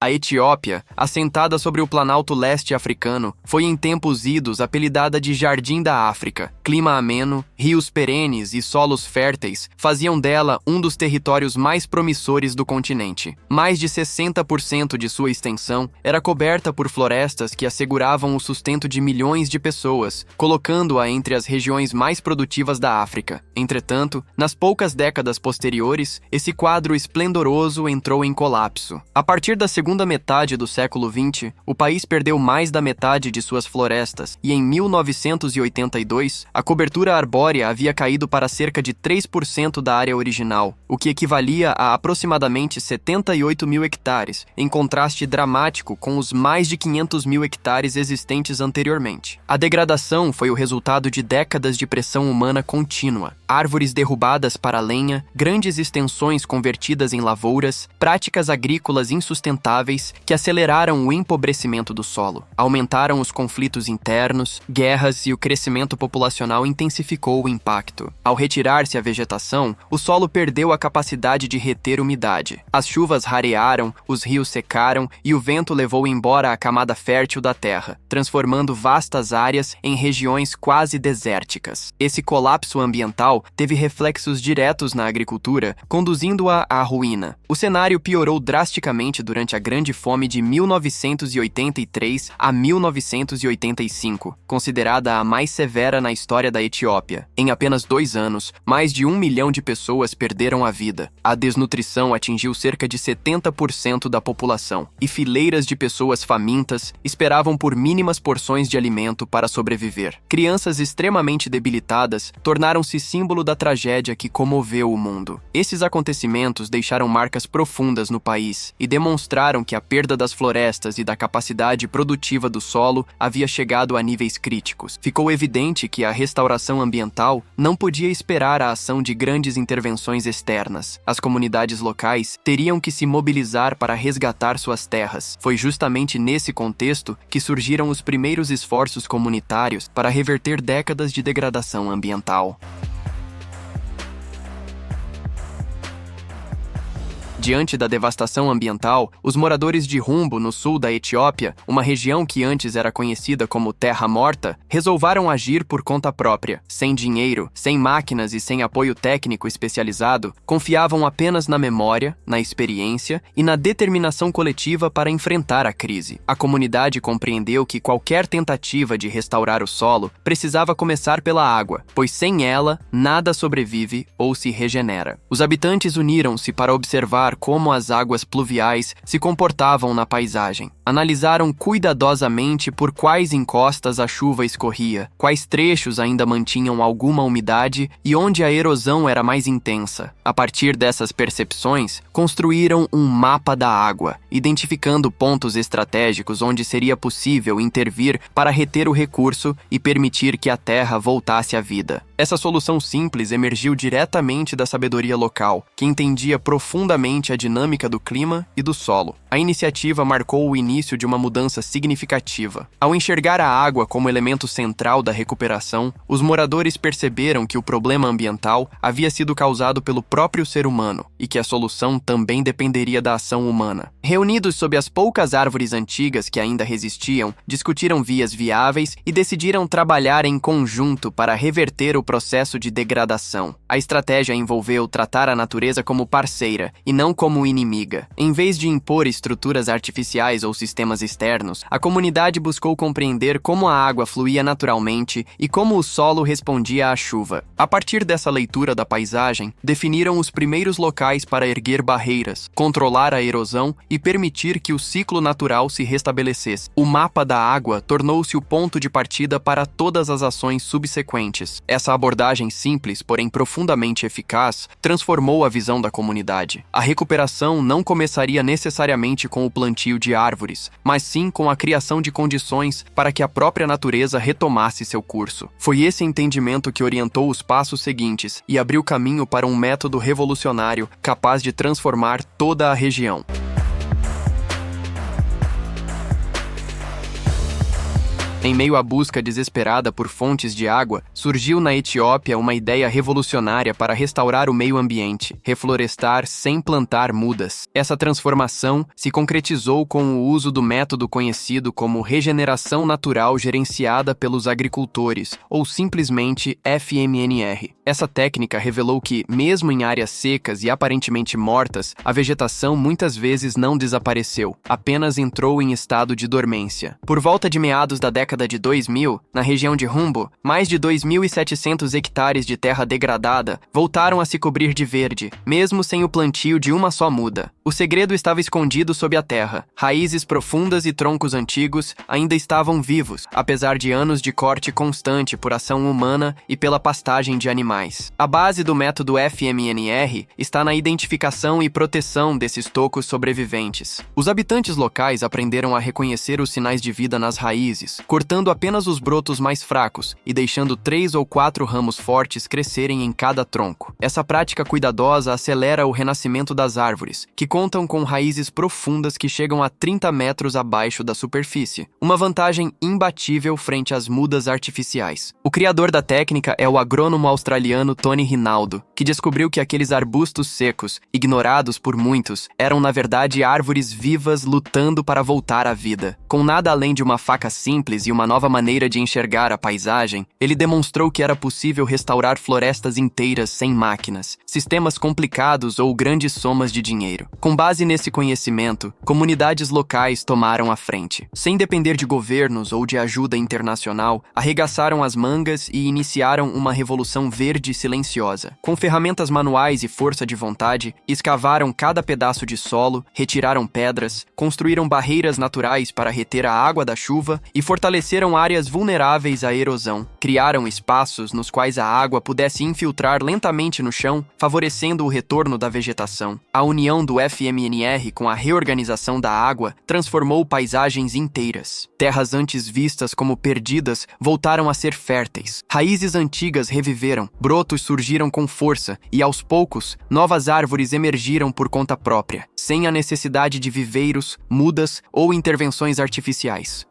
A Etiópia, assentada sobre o planalto leste africano, foi em tempos idos apelidada de Jardim da África. Clima ameno, rios perenes e solos férteis faziam dela um dos territórios mais promissores do continente. Mais de 60% de sua extensão era coberta por florestas que asseguravam o sustento de milhões de pessoas, colocando-a entre as regiões mais produtivas da África. Entretanto, nas poucas décadas posteriores, esse quadro esplendoroso entrou em colapso. A partir da segunda metade do século XX, o país perdeu mais da metade de suas florestas e em 1982, a cobertura arbórea havia caído para cerca de 3% da área original, o que equivalia a aproximadamente 78 mil hectares, em contraste dramático com os mais de 500 mil hectares existentes anteriormente. A degradação foi o resultado de décadas de pressão humana contínua, árvores derrubadas para lenha, grandes extensões convertidas em lavouras, práticas agrícolas insustentáveis que aceleraram o empobrecimento do solo, aumentaram os conflitos internos, guerras e o crescimento populacional intensificou o impacto. Ao retirar-se a vegetação, o solo perdeu a capacidade de reter umidade. As chuvas rarearam, os rios secaram e o vento levou embora a camada fértil da terra, transformando vastas áreas em regiões quase desérticas. Esse colapso ambiental teve reflexos diretos na agricultura, conduzindo-a à ruína. O cenário piorou drasticamente durante a Grande Fome de 1983 a 1985, considerada a mais severa na história da Etiópia. Em apenas 2 anos, mais de 1 milhão de pessoas perderam a vida. A desnutrição atingiu cerca de 70% da população, e fileiras de pessoas famintas esperavam por mínimas porções de alimento para sobreviver. Crianças extremamente debilitadas tornaram-se símbolo da tragédia que comoveu o mundo. Esses acontecimentos deixaram marcas profundas no país e demonstraram que a perda das florestas e da capacidade produtiva do solo havia chegado a níveis críticos. Ficou evidente que a restauração ambiental não podia esperar a ação de grandes intervenções externas. As comunidades locais teriam que se mobilizar para resgatar suas terras. Foi justamente nesse contexto que surgiram os primeiros esforços comunitários para reverter décadas de degradação ambiental. Diante da devastação ambiental, os moradores de Humbo, no sul da Etiópia, uma região que antes era conhecida como Terra Morta, resolveram agir por conta própria. Sem dinheiro, sem máquinas e sem apoio técnico especializado, confiavam apenas na memória, na experiência e na determinação coletiva para enfrentar a crise. A comunidade compreendeu que qualquer tentativa de restaurar o solo precisava começar pela água, pois sem ela, nada sobrevive ou se regenera. Os habitantes uniram-se para observar como as águas pluviais se comportavam na paisagem. Analisaram cuidadosamente por quais encostas a chuva escorria, quais trechos ainda mantinham alguma umidade e onde a erosão era mais intensa. A partir dessas percepções, construíram um mapa da água, identificando pontos estratégicos onde seria possível intervir para reter o recurso e permitir que a terra voltasse à vida. Essa solução simples emergiu diretamente da sabedoria local, que entendia profundamente a dinâmica do clima e do solo. A iniciativa marcou o início de uma mudança significativa. Ao enxergar a água como elemento central da recuperação, os moradores perceberam que o problema ambiental havia sido causado pelo próprio ser humano e que a solução também dependeria da ação humana. Reunidos sob as poucas árvores antigas que ainda resistiam, discutiram vias viáveis e decidiram trabalhar em conjunto para reverter o processo de degradação. A estratégia envolveu tratar a natureza como parceira e não como inimiga. Em vez de impor estruturas artificiais ou sistemas externos, a comunidade buscou compreender como a água fluía naturalmente e como o solo respondia à chuva. A partir dessa leitura da paisagem, definiram os primeiros locais para erguer barreiras, controlar a erosão e permitir que o ciclo natural se restabelecesse. O mapa da água tornou-se o ponto de partida para todas as ações subsequentes. Essa abordagem simples, porém profundamente eficaz, transformou a visão da comunidade. A recuperação não começaria necessariamente com o plantio de árvores, mas sim com a criação de condições para que a própria natureza retomasse seu curso. Foi esse entendimento que orientou os passos seguintes e abriu caminho para um método revolucionário capaz de transformar toda a região. Em meio à busca desesperada por fontes de água, surgiu na Etiópia uma ideia revolucionária para restaurar o meio ambiente, reflorestar sem plantar mudas. Essa transformação se concretizou com o uso do método conhecido como regeneração natural gerenciada pelos agricultores, ou simplesmente FMNR. Essa técnica revelou que, mesmo em áreas secas e aparentemente mortas, a vegetação muitas vezes não desapareceu, apenas entrou em estado de dormência. Por volta de meados da década de 2000, na região de Humbo, mais de 2.700 hectares de terra degradada voltaram a se cobrir de verde, mesmo sem o plantio de uma só muda. O segredo estava escondido sob a terra. Raízes profundas e troncos antigos ainda estavam vivos, apesar de anos de corte constante por ação humana e pela pastagem de animais. A base do método FMNR está na identificação e proteção desses tocos sobreviventes. Os habitantes locais aprenderam a reconhecer os sinais de vida nas raízes, cortando apenas os brotos mais fracos e deixando 3 ou 4 ramos fortes crescerem em cada tronco. Essa prática cuidadosa acelera o renascimento das árvores, que contam com raízes profundas que chegam a 30 metros abaixo da superfície, uma vantagem imbatível frente às mudas artificiais. O criador da técnica é o agrônomo australiano Tony Rinaldo, que descobriu que aqueles arbustos secos, ignorados por muitos, eram na verdade árvores vivas lutando para voltar à vida. Com nada além de uma faca simples e uma nova maneira de enxergar a paisagem, ele demonstrou que era possível restaurar florestas inteiras sem máquinas, sistemas complicados ou grandes somas de dinheiro. Com base nesse conhecimento, comunidades locais tomaram a frente. Sem depender de governos ou de ajuda internacional, arregaçaram as mangas e iniciaram uma revolução verde silenciosa. Com ferramentas manuais e força de vontade, escavaram cada pedaço de solo, retiraram pedras, construíram barreiras naturais para reter a água da chuva e fortaleceram áreas vulneráveis à erosão. Criaram espaços nos quais a água pudesse infiltrar lentamente no chão, favorecendo o retorno da vegetação. A união do FMNR com a reorganização da água transformou paisagens inteiras. Terras antes vistas como perdidas voltaram a ser férteis. Raízes antigas reviveram, brotos surgiram com força e, aos poucos, novas árvores emergiram por conta própria, sem a necessidade de viveiros, mudas ou intervenções artificiais.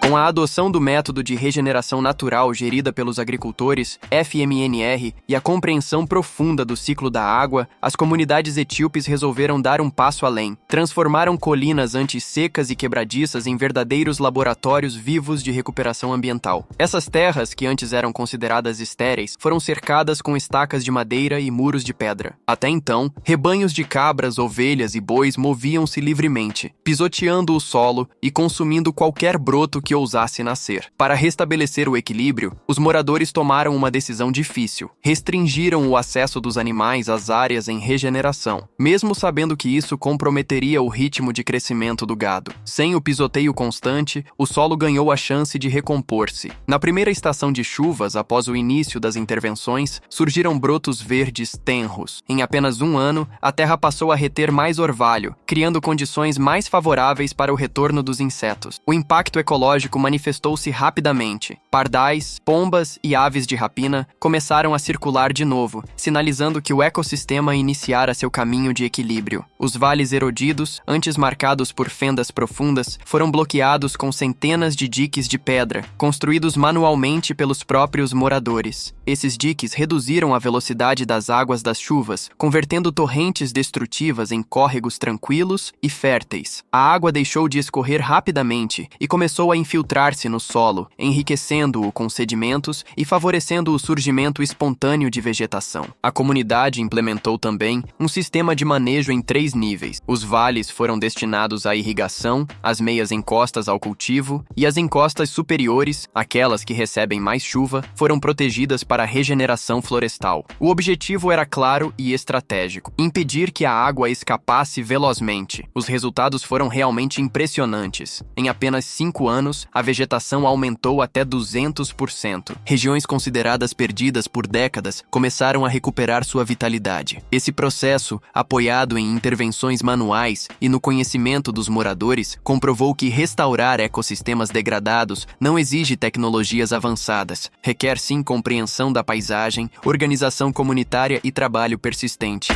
Com a adoção do método de regeneração natural gerida pelos agricultores, FMNR, e a compreensão profunda do ciclo da água, as comunidades etíopes resolveram dar um passo além. Transformaram colinas antes secas e quebradiças em verdadeiros laboratórios vivos de recuperação ambiental. Essas terras, que antes eram consideradas estéreis, foram cercadas com estacas de madeira e muros de pedra. Até então, rebanhos de cabras, ovelhas e bois moviam-se livremente, pisoteando o solo e consumindo qualquer broto que ousasse nascer. Para restabelecer o equilíbrio, os moradores tomaram uma decisão difícil. Restringiram o acesso dos animais às áreas em regeneração, mesmo sabendo que isso comprometeria o ritmo de crescimento do gado. Sem o pisoteio constante, o solo ganhou a chance de recompor-se. Na primeira estação de chuvas, após o início das intervenções, surgiram brotos verdes tenros. Em apenas um ano, a terra passou a reter mais orvalho, criando condições mais favoráveis para o retorno dos insetos. O impacto ecológico manifestou-se rapidamente. Pardais, pombas e aves de rapina começaram a circular de novo, sinalizando que o ecossistema iniciara seu caminho de equilíbrio. Os vales erodidos, antes marcados por fendas profundas, foram bloqueados com centenas de diques de pedra, construídos manualmente pelos próprios moradores. Esses diques reduziram a velocidade das águas das chuvas, convertendo torrentes destrutivas em córregos tranquilos e férteis. A água deixou de escorrer rapidamente e começou a infiltrar-se no solo, enriquecendo-o com sedimentos e favorecendo o surgimento espontâneo de vegetação. A comunidade implementou também um sistema de manejo em 3 níveis. Os vales foram destinados à irrigação, as meias encostas ao cultivo e as encostas superiores, aquelas que recebem mais chuva, foram protegidas para a regeneração florestal. O objetivo era claro e estratégico: impedir que a água escapasse velozmente. Os resultados foram realmente impressionantes. Em apenas 5 anos, a vegetação aumentou até 200%. Regiões consideradas perdidas por décadas começaram a recuperar sua vitalidade. Esse processo, apoiado em intervenções manuais e no conhecimento dos moradores, comprovou que restaurar ecossistemas degradados não exige tecnologias avançadas. Requer sim compreensão da paisagem, organização comunitária e trabalho persistente.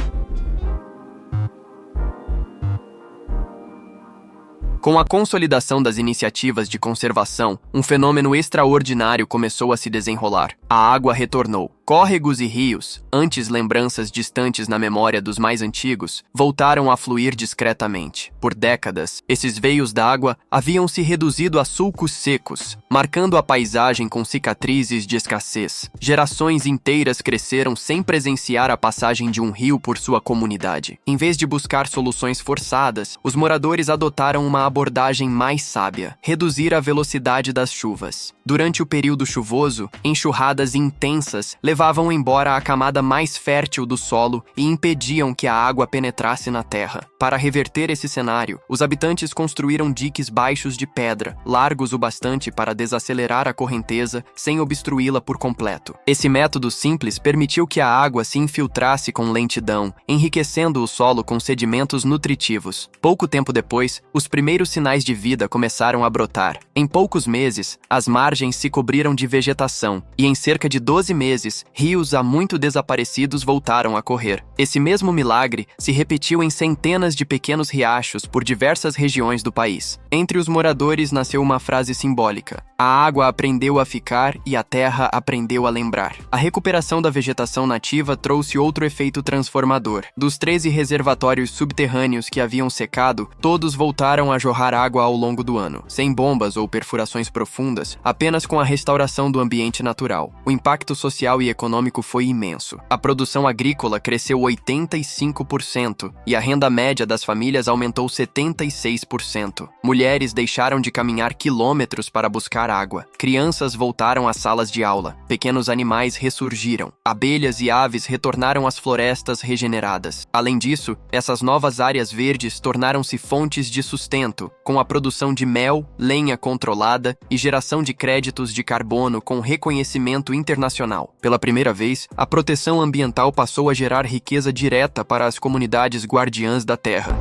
Com a consolidação das iniciativas de conservação, um fenômeno extraordinário começou a se desenrolar. A água retornou. Córregos e rios, antes lembranças distantes na memória dos mais antigos, voltaram a fluir discretamente. Por décadas, esses veios d'água haviam se reduzido a sulcos secos, marcando a paisagem com cicatrizes de escassez. Gerações inteiras cresceram sem presenciar a passagem de um rio por sua comunidade. Em vez de buscar soluções forçadas, os moradores adotaram uma abordagem mais sábia: reduzir a velocidade das chuvas. Durante o período chuvoso, enxurradas intensas levavam embora a camada mais fértil do solo e impediam que a água penetrasse na terra. Para reverter esse cenário, os habitantes construíram diques baixos de pedra, largos o bastante para desacelerar a correnteza sem obstruí-la por completo. Esse método simples permitiu que a água se infiltrasse com lentidão, enriquecendo o solo com sedimentos nutritivos. Pouco tempo depois, os primeiros sinais de vida começaram a brotar. Em poucos meses, as margens se cobriram de vegetação e, em cerca de 12 meses, rios há muito desaparecidos voltaram a correr. Esse mesmo milagre se repetiu em centenas de pequenos riachos por diversas regiões do país. Entre os moradores nasceu uma frase simbólica: a água aprendeu a ficar e a terra aprendeu a lembrar. A recuperação da vegetação nativa trouxe outro efeito transformador. Dos 13 reservatórios subterrâneos que haviam secado, todos voltaram a jorrar água ao longo do ano, sem bombas ou perfurações profundas, apenas com a restauração do ambiente natural. O impacto social e econômico foi imenso. A produção agrícola cresceu 85% e a renda média das famílias aumentou 76%. Mulheres deixaram de caminhar quilômetros para buscar água. Crianças voltaram às salas de aula. Pequenos animais ressurgiram. Abelhas e aves retornaram às florestas regeneradas. Além disso, essas novas áreas verdes tornaram-se fontes de sustento, com a produção de mel, lenha controlada e geração de créditos de carbono com reconhecimento internacional. Pela primeira vez, a proteção ambiental passou a gerar riqueza direta para as comunidades guardiãs da terra.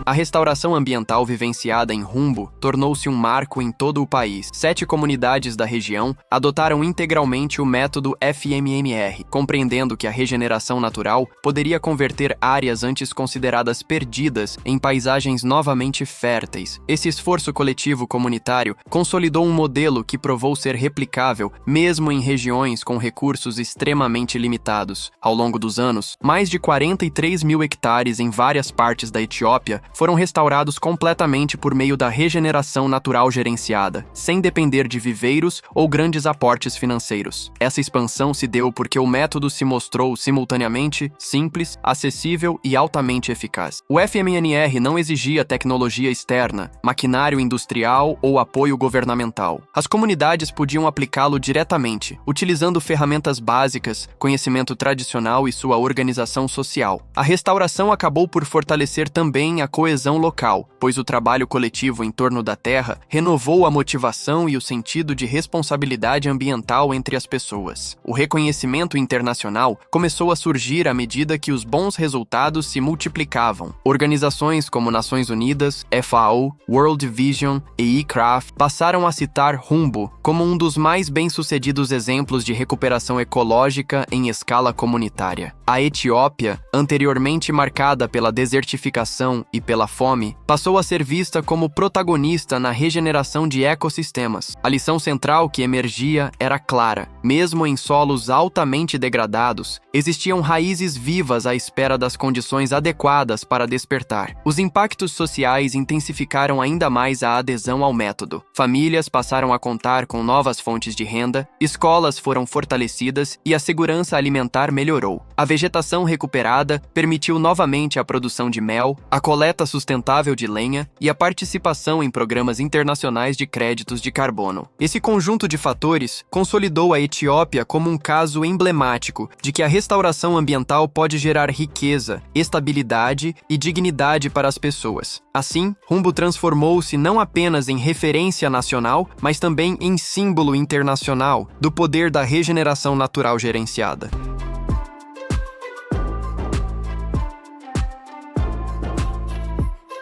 A restauração ambiental vivenciada em Humbo tornou-se um marco em todo o país. 7 comunidades da região adotaram integralmente o método FMNR, compreendendo que a regeneração natural poderia converter áreas antes consideradas perdidas em paisagens novamente férteis. Esse esforço coletivo comunitário consolidou um modelo que provou ser replicável mesmo em regiões com recursos extremamente limitados. Ao longo dos anos, mais de 43 mil hectares em várias partes da Etiópia foram restaurados completamente por meio da regeneração natural gerenciada, sem depender de viveiros ou grandes aportes financeiros. Essa expansão se deu porque o método se mostrou simultaneamente simples, acessível e altamente eficaz. O FMNR não exigia tecnologia externa, maquinário industrial ou apoio governamental. As comunidades podiam aplicá-lo diretamente, utilizando ferramentas básicas, conhecimento tradicional e sua organização social. A restauração acabou por fortalecer também a coesão local, pois o trabalho coletivo em torno da terra renovou a motivação e o sentido de responsabilidade ambiental entre as pessoas. O reconhecimento internacional começou a surgir à medida que os bons resultados se multiplicavam. Organizações como Nações Unidas, FAO, World Vision e ICRAF passaram a citar Humbo como um dos mais bem-sucedidos exemplos de recuperação ecológica em escala comunitária. A Etiópia, anteriormente marcada pela desertificação e pela fome, passou a ser vista como protagonista na regeneração de ecossistemas. A lição central que emergia era clara. Mesmo em solos altamente degradados, existiam raízes vivas à espera das condições adequadas para despertar. Os impactos sociais intensificaram ainda mais a adesão ao método. Famílias passaram a contar com novas fontes de renda, escolas foram fortalecidas e a segurança alimentar melhorou. A vegetação recuperada permitiu novamente a produção de mel, a coleta sustentável de lenha e a participação em programas internacionais de créditos de carbono. Esse conjunto de fatores consolidou a Etiópia como um caso emblemático de que a restauração ambiental pode gerar riqueza, estabilidade e dignidade para as pessoas. Assim, Humbo transformou-se não apenas em referência nacional, mas também em símbolo internacional do poder da regeneração natural gerenciada.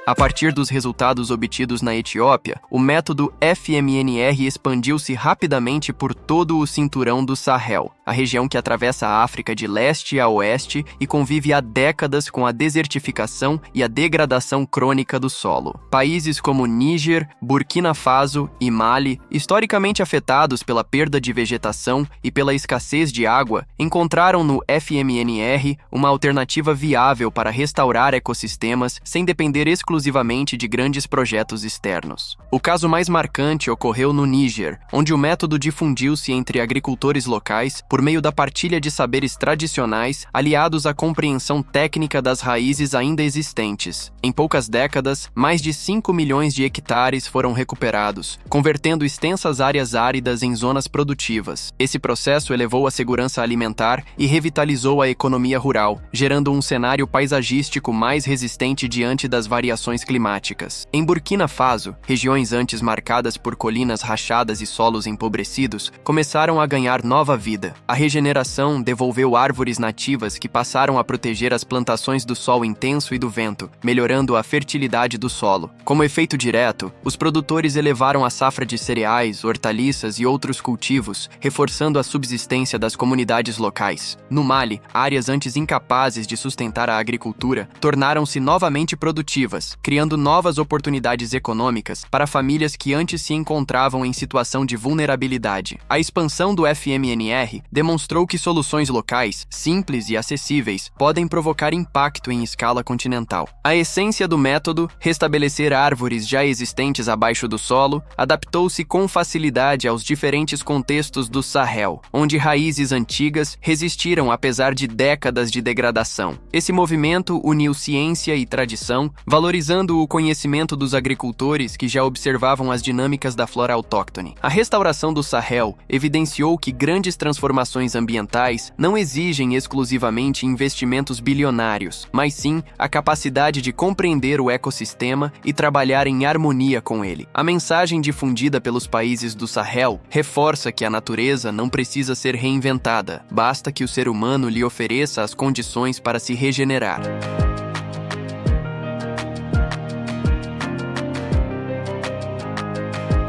A partir dos resultados obtidos na Etiópia, o método FMNR expandiu-se rapidamente por todo o cinturão do Sahel, a região que atravessa a África de leste a oeste e convive há décadas com a desertificação e a degradação crônica do solo. Países como Níger, Burkina Faso e Mali, historicamente afetados pela perda de vegetação e pela escassez de água, encontraram no FMNR uma alternativa viável para restaurar ecossistemas sem depender exclusivamente de grandes projetos externos. O caso mais marcante ocorreu no Níger, onde o método difundiu-se entre agricultores locais por meio da partilha de saberes tradicionais aliados à compreensão técnica das raízes ainda existentes. Em poucas décadas, mais de 5 milhões de hectares foram recuperados, convertendo extensas áreas áridas em zonas produtivas. Esse processo elevou a segurança alimentar e revitalizou a economia rural, gerando um cenário paisagístico mais resistente diante das variações climáticas. Em Burkina Faso, regiões antes marcadas por colinas rachadas e solos empobrecidos começaram a ganhar nova vida. A regeneração devolveu árvores nativas que passaram a proteger as plantações do sol intenso e do vento, melhorando a fertilidade do solo. Como efeito direto, os produtores elevaram a safra de cereais, hortaliças e outros cultivos, reforçando a subsistência das comunidades locais. No Mali, áreas antes incapazes de sustentar a agricultura tornaram-se novamente produtivas, criando novas oportunidades econômicas para famílias que antes se encontravam em situação de vulnerabilidade. A expansão do FMNR demonstrou que soluções locais, simples e acessíveis, podem provocar impacto em escala continental. A essência do método, restabelecer árvores já existentes abaixo do solo, adaptou-se com facilidade aos diferentes contextos do Sahel, onde raízes antigas resistiram apesar de décadas de degradação. Esse movimento uniu ciência e tradição, valorizando o conhecimento dos agricultores que já observavam as dinâmicas da flora autóctone. A restauração do Sahel evidenciou que grandes transformações ambientais não exigem exclusivamente investimentos bilionários, mas sim a capacidade de compreender o ecossistema e trabalhar em harmonia com ele. A mensagem difundida pelos países do Sahel reforça que a natureza não precisa ser reinventada, basta que o ser humano lhe ofereça as condições para se regenerar.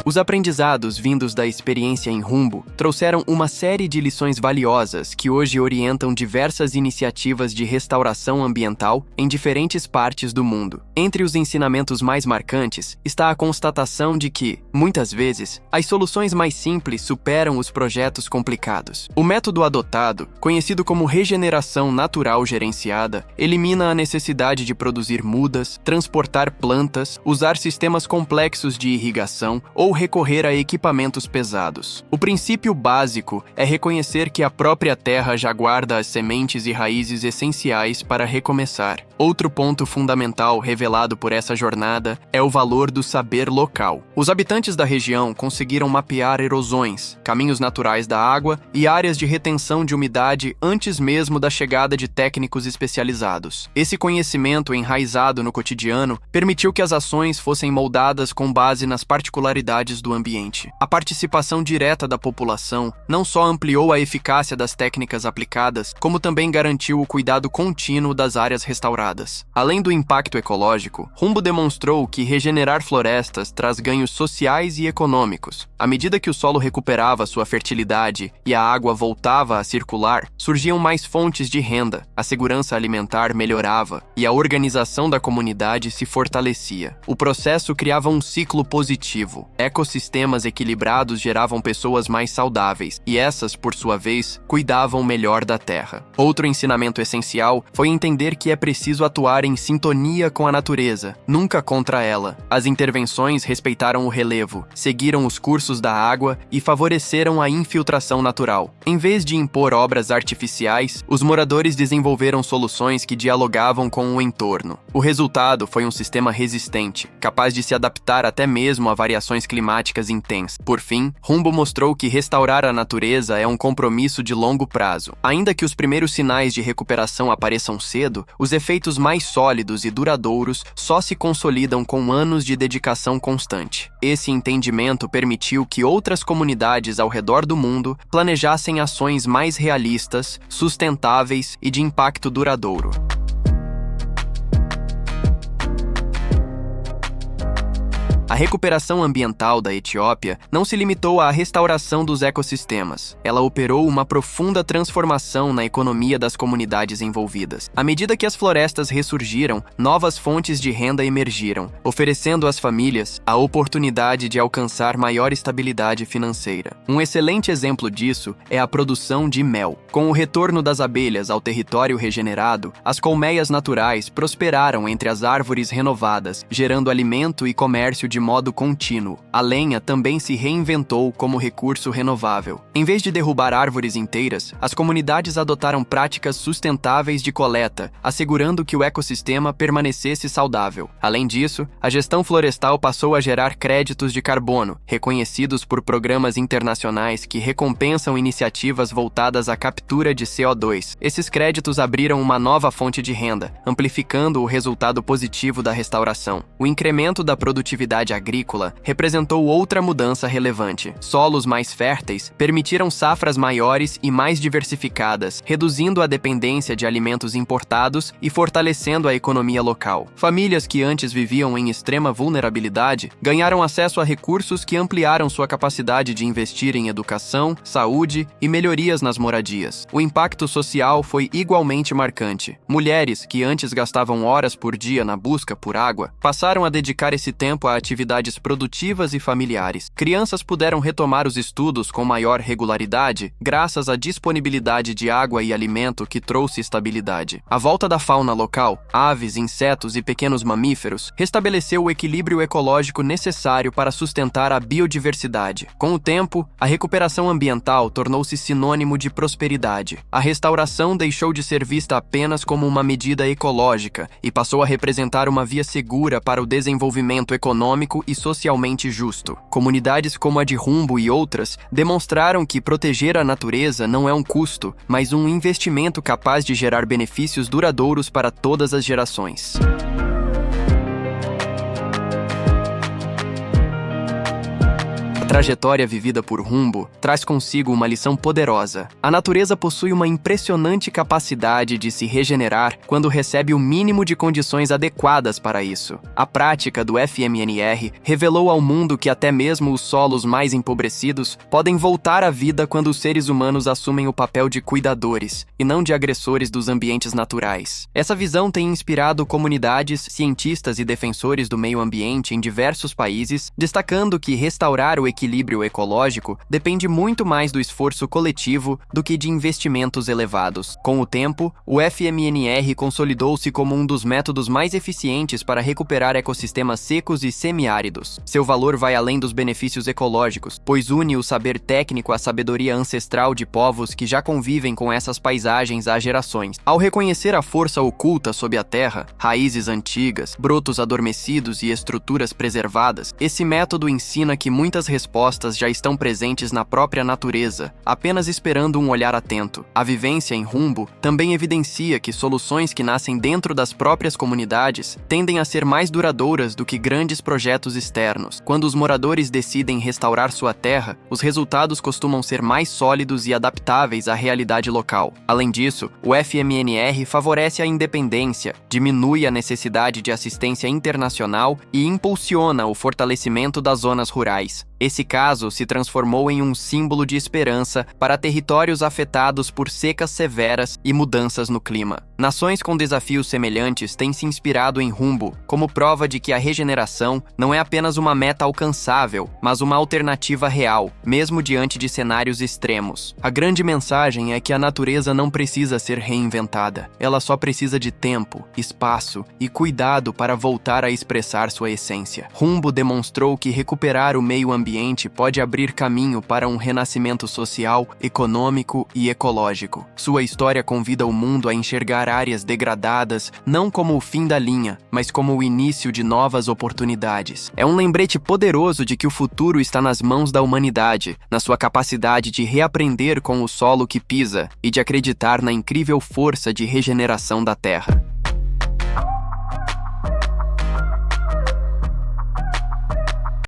Os aprendizados vindos da experiência em Rumbo trouxeram uma série de lições valiosas que hoje orientam diversas iniciativas de restauração ambiental em diferentes partes do mundo. Entre os ensinamentos mais marcantes está a constatação de que, muitas vezes, as soluções mais simples superam os projetos complicados. O método adotado, conhecido como regeneração natural gerenciada, elimina a necessidade de produzir mudas, transportar plantas, usar sistemas complexos de irrigação ou recorrer a equipamentos pesados. O princípio básico é reconhecer que a própria terra já guarda as sementes e raízes essenciais para recomeçar. Outro ponto fundamental revelado por essa jornada é o valor do saber local. Os habitantes da região conseguiram mapear erosões, caminhos naturais da água e áreas de retenção de umidade antes mesmo da chegada de técnicos especializados. Esse conhecimento enraizado no cotidiano permitiu que as ações fossem moldadas com base nas particularidades do ambiente. A participação direta da população não só ampliou a eficácia das técnicas aplicadas, como também garantiu o cuidado contínuo das áreas restauradas. Além do impacto ecológico, Rumbo demonstrou que regenerar florestas traz ganhos sociais e econômicos. À medida que o solo recuperava sua fertilidade e a água voltava a circular, surgiam mais fontes de renda, a segurança alimentar melhorava e a organização da comunidade se fortalecia. O processo criava um ciclo positivo. Ecossistemas equilibrados geravam pessoas mais saudáveis, e essas, por sua vez, cuidavam melhor da terra. Outro ensinamento essencial foi entender que é preciso atuar em sintonia com a natureza, nunca contra ela. As intervenções respeitaram o relevo, seguiram os cursos da água e favoreceram a infiltração natural. Em vez de impor obras artificiais, os moradores desenvolveram soluções que dialogavam com o entorno. O resultado foi um sistema resistente, capaz de se adaptar até mesmo a variações climáticas intensas. Por fim, Rumbo mostrou que restaurar a natureza é um compromisso de longo prazo. Ainda que os primeiros sinais de recuperação apareçam cedo, os efeitos mais sólidos e duradouros só se consolidam com anos de dedicação constante. Esse entendimento permitiu que outras comunidades ao redor do mundo planejassem ações mais realistas, sustentáveis e de impacto duradouro. A recuperação ambiental da Etiópia não se limitou à restauração dos ecossistemas. Ela operou uma profunda transformação na economia das comunidades envolvidas. À medida que as florestas ressurgiram, novas fontes de renda emergiram, oferecendo às famílias a oportunidade de alcançar maior estabilidade financeira. Um excelente exemplo disso é a produção de mel. Com o retorno das abelhas ao território regenerado, as colmeias naturais prosperaram entre as árvores renovadas, gerando alimento e comércio de modo contínuo. A lenha também se reinventou como recurso renovável. Em vez de derrubar árvores inteiras, as comunidades adotaram práticas sustentáveis de coleta, assegurando que o ecossistema permanecesse saudável. Além disso, a gestão florestal passou a gerar créditos de carbono, reconhecidos por programas internacionais que recompensam iniciativas voltadas à captura de CO2. Esses créditos abriram uma nova fonte de renda, amplificando o resultado positivo da restauração. O incremento da produtividade agrícola representou outra mudança relevante. Solos mais férteis permitiram safras maiores e mais diversificadas, reduzindo a dependência de alimentos importados e fortalecendo a economia local. Famílias que antes viviam em extrema vulnerabilidade ganharam acesso a recursos que ampliaram sua capacidade de investir em educação, saúde e melhorias nas moradias. O impacto social foi igualmente marcante. Mulheres que antes gastavam horas por dia na busca por água passaram a dedicar esse tempo a atividades produtivas e familiares. Crianças puderam retomar os estudos com maior regularidade graças à disponibilidade de água e alimento que trouxe estabilidade. A volta da fauna local, aves, insetos e pequenos mamíferos, restabeleceu o equilíbrio ecológico necessário para sustentar a biodiversidade. Com o tempo, a recuperação ambiental tornou-se sinônimo de prosperidade. A restauração deixou de ser vista apenas como uma medida ecológica e passou a representar uma via segura para o desenvolvimento econômico e socialmente justo. Comunidades como a de Humbo e outras demonstraram que proteger a natureza não é um custo, mas um investimento capaz de gerar benefícios duradouros para todas as gerações. A trajetória vivida por Humbo traz consigo uma lição poderosa. A natureza possui uma impressionante capacidade de se regenerar quando recebe o mínimo de condições adequadas para isso. A prática do FMNR revelou ao mundo que até mesmo os solos mais empobrecidos podem voltar à vida quando os seres humanos assumem o papel de cuidadores e não de agressores dos ambientes naturais. Essa visão tem inspirado comunidades, cientistas e defensores do meio ambiente em diversos países, destacando que restaurar o equilíbrio ecológico depende muito mais do esforço coletivo do que de investimentos elevados. Com o tempo, o FMNR consolidou-se como um dos métodos mais eficientes para recuperar ecossistemas secos e semiáridos. Seu valor vai além dos benefícios ecológicos, pois une o saber técnico à sabedoria ancestral de povos que já convivem com essas paisagens há gerações. Ao reconhecer a força oculta sob a terra, raízes antigas, brotos adormecidos e estruturas preservadas, esse método ensina que muitas respostas já estão presentes na própria natureza, apenas esperando um olhar atento. A vivência em Humbo também evidencia que soluções que nascem dentro das próprias comunidades tendem a ser mais duradouras do que grandes projetos externos. Quando os moradores decidem restaurar sua terra, os resultados costumam ser mais sólidos e adaptáveis à realidade local. Além disso, o FMNR favorece a independência, diminui a necessidade de assistência internacional e impulsiona o fortalecimento das zonas rurais. Esse caso se transformou em um símbolo de esperança para territórios afetados por secas severas e mudanças no clima. Nações com desafios semelhantes têm se inspirado em Humbo como prova de que a regeneração não é apenas uma meta alcançável, mas uma alternativa real, mesmo diante de cenários extremos. A grande mensagem é que a natureza não precisa ser reinventada. Ela só precisa de tempo, espaço e cuidado para voltar a expressar sua essência. Humbo demonstrou que recuperar o meio ambiente pode abrir caminho para um renascimento social, econômico e ecológico. Sua história convida o mundo a enxergar áreas degradadas não como o fim da linha, mas como o início de novas oportunidades. É um lembrete poderoso de que o futuro está nas mãos da humanidade, na sua capacidade de reaprender com o solo que pisa e de acreditar na incrível força de regeneração da Terra.